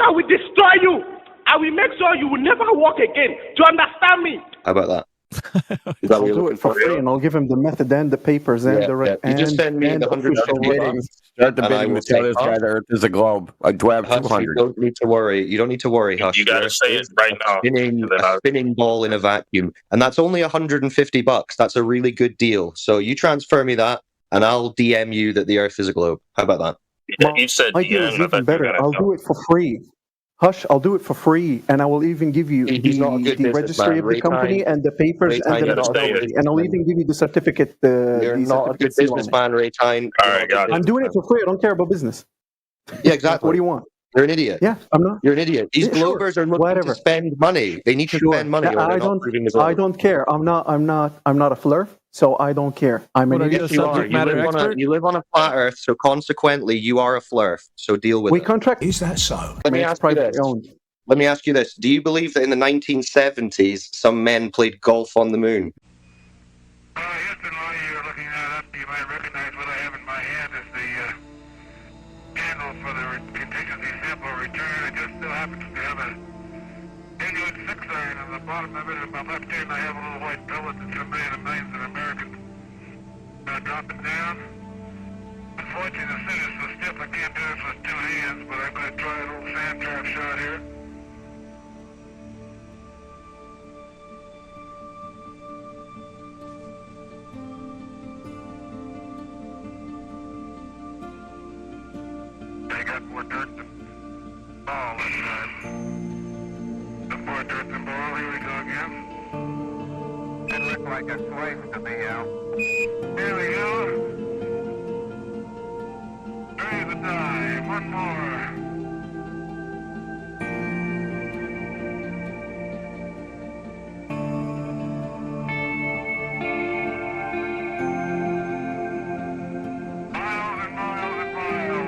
I will destroy you. I will make sure you will never walk again. Do you understand me? How about that? I'll do it for free, and I'll give him the method and the papers and the You just send me the 100 official Start the bidding to tell this guy the Earth is a globe. Do I have 200? You don't need to worry. You don't need to worry, Hush. You gotta say it right now. A spinning ball in a vacuum, and that's only $150. That's a really good deal. So you transfer me that, and I'll DM you that the Earth is a globe. How about that? Yeah, you said my deal is even better. I'll do it for free. Hush, I'll do it for free, and I will even give you the registry of the company and the papers and I'll even give you the certificate. You're not a good businessman, Ray Tyne. All right, got it. I'm doing it for free. I don't care about business. Yeah, exactly. What do you want? You're an idiot. Yeah, I'm not. You're an idiot. These Globers are looking to spend money. They need to spend money. I don't care. I'm not a flirt, so I don't care. I'm an idiot. You live on a flat Earth, so consequently, you are a flirt. So deal with it. Is that so? Let me ask you this. Do you believe that in the 1970s, some men played golf on the moon? Houston, while you're looking that up, you might recognize what I have in my hand as the handle for the contingency sample return. It just still happens to have a genuine 6 iron on the bottom of it. In my left hand, I have a little white pellet that's a million and millions of Americans. Dropping down. Unfortunately, the sit is so stiff I can't do this with 2 hands, but I'm going to try a little sand trap shot here. I got more dirt than ball this time. Got more dirt than ball. Here we go again. It looked like a swing to me, Al. Here we go. Three the die. One more. Miles and miles and miles.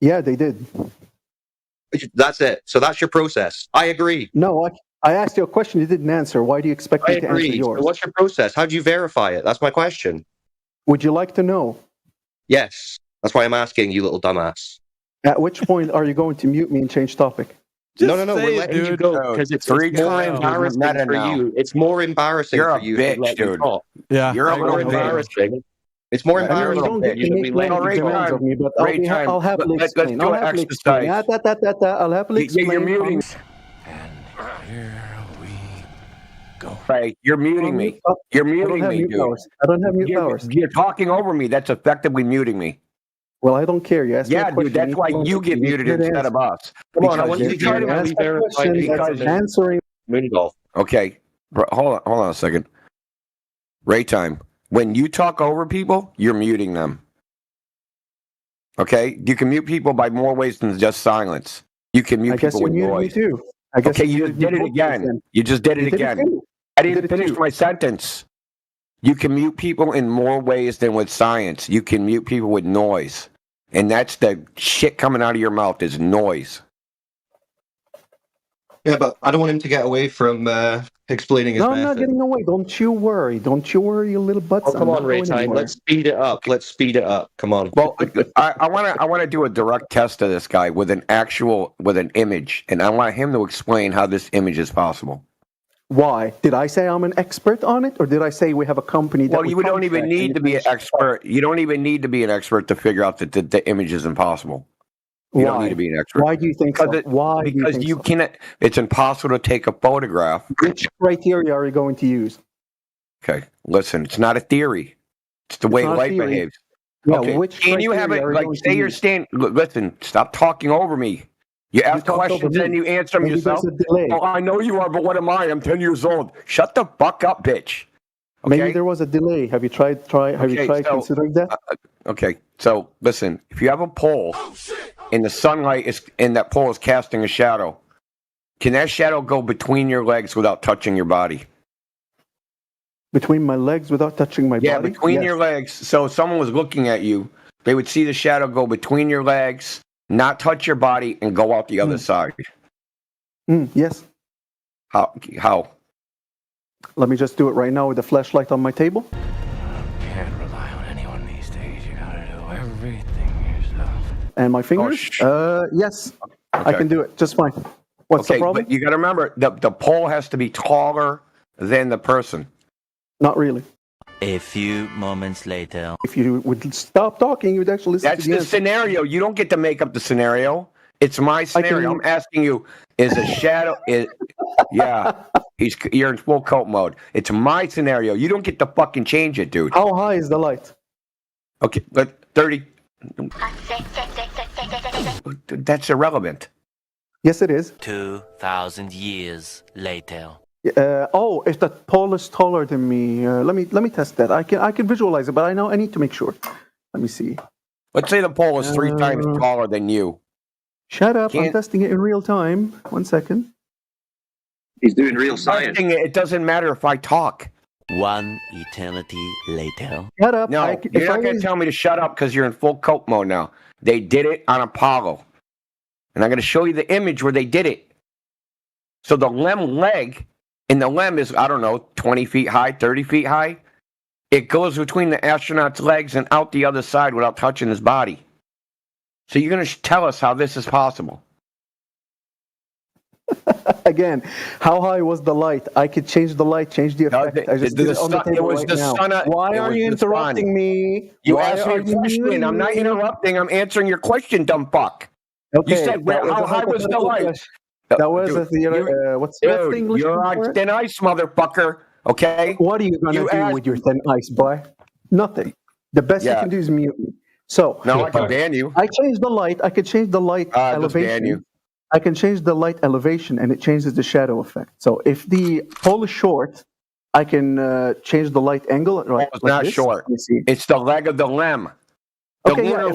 Yeah, they did. That's it. So that's your process. I agree. No, I asked you a question you didn't answer. Why do you expect me to answer yours? So what's your process? How do you verify it? That's my question. Would you like to know? Yes. That's why I'm asking you, little dumbass. At which point are you going to mute me and change topic? No. We're letting you go because it's more embarrassing for you. It's more embarrassing for you. You're a bitch, dude. Yeah. You're more embarrassing. It's more embarrassing. Don't get to make demands of me, but I'll happily explain. I'll happily explain. I'll happily explain. You're muting. And here we go. Right, you're muting me. You're muting me, dude. I don't have mute powers. You're talking over me. That's effectively muting me. Well, I don't care. You asked me a question. Dude, that's why you get muted instead of us. Come on, I want you to try to answering. Moongolf. Okay, hold on a second. Ray time. When you talk over people, you're muting them. Okay, you can mute people by more ways than just silence. You can mute people with noise. Me too. Okay, you just did it again. You just did it again. I didn't finish my sentence. You can mute people in more ways than with science. You can mute people with noise. And that's the shit coming out of your mouth is noise. Yeah, but I don't want him to get away from explaining his method. I'm not getting away. Don't you worry. Don't you worry, you little butts. Oh, come on, Ray Time. Let's speed it up. Come on. Well, I want to do a direct test of this guy with an image, and I want him to explain how this image is possible. Why? Did I say I'm an expert on it, or did I say we have a company that... Well, you don't even need to be an expert. You don't even need to be an expert to figure out that the image is impossible. You don't need to be an expert. Why do you think so? Because you cannot... It's impossible to take a photograph. Which criteria are you going to use? Okay, listen, it's not a theory. It's the way life behaves. Yeah, okay. Which can you have it, like, say you're standing... Listen, stop talking over me. You ask questions and you answer them yourself. Oh, I know you are, but what am I? I'm 10 years old. Shut the fuck up, bitch. Okay? Maybe there was a delay. Have you tried considering that? Okay, so listen, if you have a pole and the sunlight is and that pole is casting a shadow, can that shadow go between your legs without touching your body? Between my legs without touching my body? Yeah, between your legs. So if someone was looking at you, they would see the shadow go between your legs, not touch your body, and go out the other side. Yes. How? Let me just do it right now with the flashlight on my table. Can't rely on anyone these days. You gotta do everything And my fingers? Yes. I Okay. can do it just fine. What's the problem? But you got to remember, the pole has to be taller than the person. Not really. A few moments later. If you would stop talking, you'd actually listen That's to the the answer. scenario. You don't get to make up the scenario. It's my scenario. I'm asking you, is a shadow... yeah, you're in full cult mode. It's my scenario. You don't get to fucking change it, dude. How high is the light? Okay, but 30... That's irrelevant. Yes, it is. 2,000 years later. If the pole is taller than me, let me test that. I can visualize it, but I need to make sure. Let me see. Let's say the pole is 3 times taller than you. Shut up! I'm testing it in real time. 1 second. He's doing real science. It doesn't matter if I talk. 1 eternity later. Shut up! No, you're not going to tell me to shut up because you're in full cult mode now. They did it on Apollo, and I'm going to show you the image where they did it. So the LEM leg, and the LEM is, I don't know, 20 feet high, 30 feet high. It goes between the astronaut's legs and out the other side without touching his body. So you're going to tell us how this is possible. Again, how high was the light? I could change the light, change the effect. I just did it on the table right now. Why are you interrupting me? You asked me a question. I'm not interrupting. I'm answering your question, dumb fuck. Okay, you said, how high was the light? That was what's that thing? You're on thin ice, motherfucker. Okay? What are you going to do with your thin ice, boy? Nothing. The best you can do is mute me. So no, I can ban you. I changed the light. I could change the light elevation. Ban you. I can change the light elevation, and it changes the shadow effect. So if the pole is short, I can change the light angle. Right, it's not short. It's the leg of the LEM. Okay, yeah,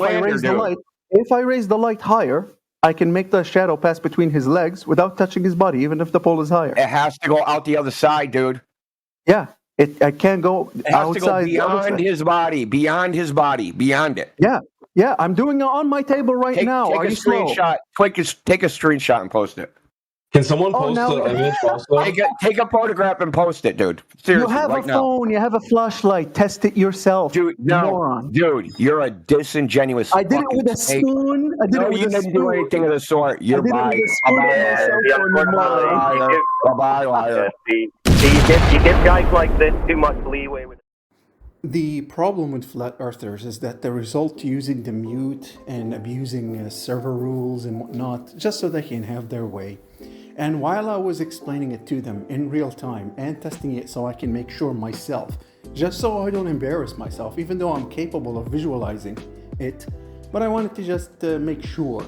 if I raise the light higher, I can make the shadow pass between his legs without touching his body, even if the pole is higher. It has to go out the other side, dude. Yeah, I can't go it has outside. To go beyond his body, beyond it. Yeah, I'm doing it on my table right now. Take a screenshot. Take a screenshot and post it. Can someone post the image also? Take a photograph and post it, dude. Seriously, you have a phone. You have a flashlight. Test it yourself, dude. No, moron. Dude, you're a disingenuous. I did it with a spoon. I did it with a spoon. You didn't do anything of the sort. You're bye. Bye, liar. You give guys like this too much leeway with. The problem with flat earthers is that they resort to using the mute and abusing server rules and whatnot just so they can have their way. And while I was explaining it to them in real time and testing it so I can make sure myself, just so I don't embarrass myself, even though I'm capable of visualizing it, but I wanted to just make sure.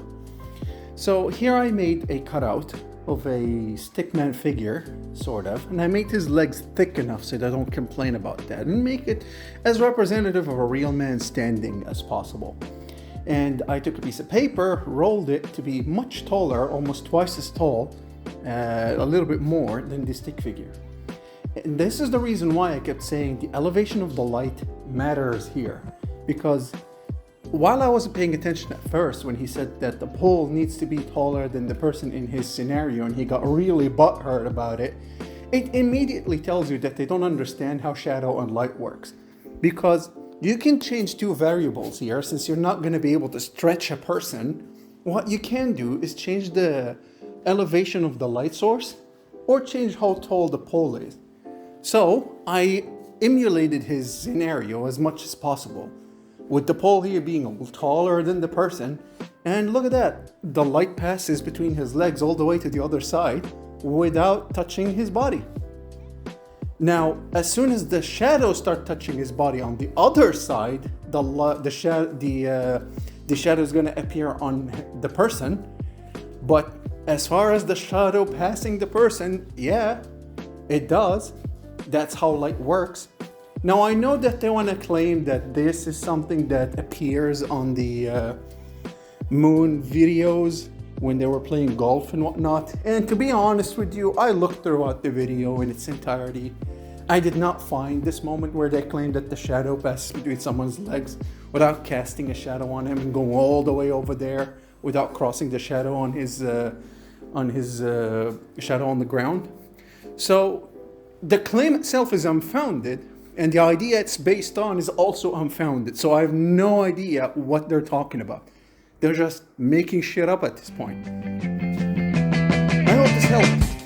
So here I made a cutout of a stickman figure, sort of, and I made his legs thick enough so they don't complain about that, and make it as representative of a real man standing as possible. And I took a piece of paper, rolled it to be much taller, almost twice as tall, a little bit more than the stick figure. And this is the reason why I kept saying the elevation of the light matters here, because while I wasn't paying attention at first when he said that the pole needs to be taller than the person in his scenario and he got really butthurt about it, it immediately tells you that they don't understand how shadow and light works. Because you can change two variables here, since you're not going to be able to stretch a person. What you can do is change the elevation of the light source or change how tall the pole is. So I emulated his scenario as much as possible, with the pole here being a little taller than the person, and look at that, the light passes between his legs all the way to the other side without touching his body. Now, as soon as the shadows start touching his body on the other side, the shadow is going to appear on the person. But as far as the shadow passing the person, yeah, it does. That's how light works. Now, I know that they want to claim that this is something that appears on the moon videos when they were playing golf and whatnot. And to be honest with you, I looked throughout the video in its entirety. I did not find this moment where they claim that the shadow passes between someone's legs without casting a shadow on him and going all the way over there without crossing the shadow on his shadow on the ground. So the claim itself is unfounded, and the idea it's based on is also unfounded. So I have no idea what they're talking about. They're just making shit up at this point. I hope this helped.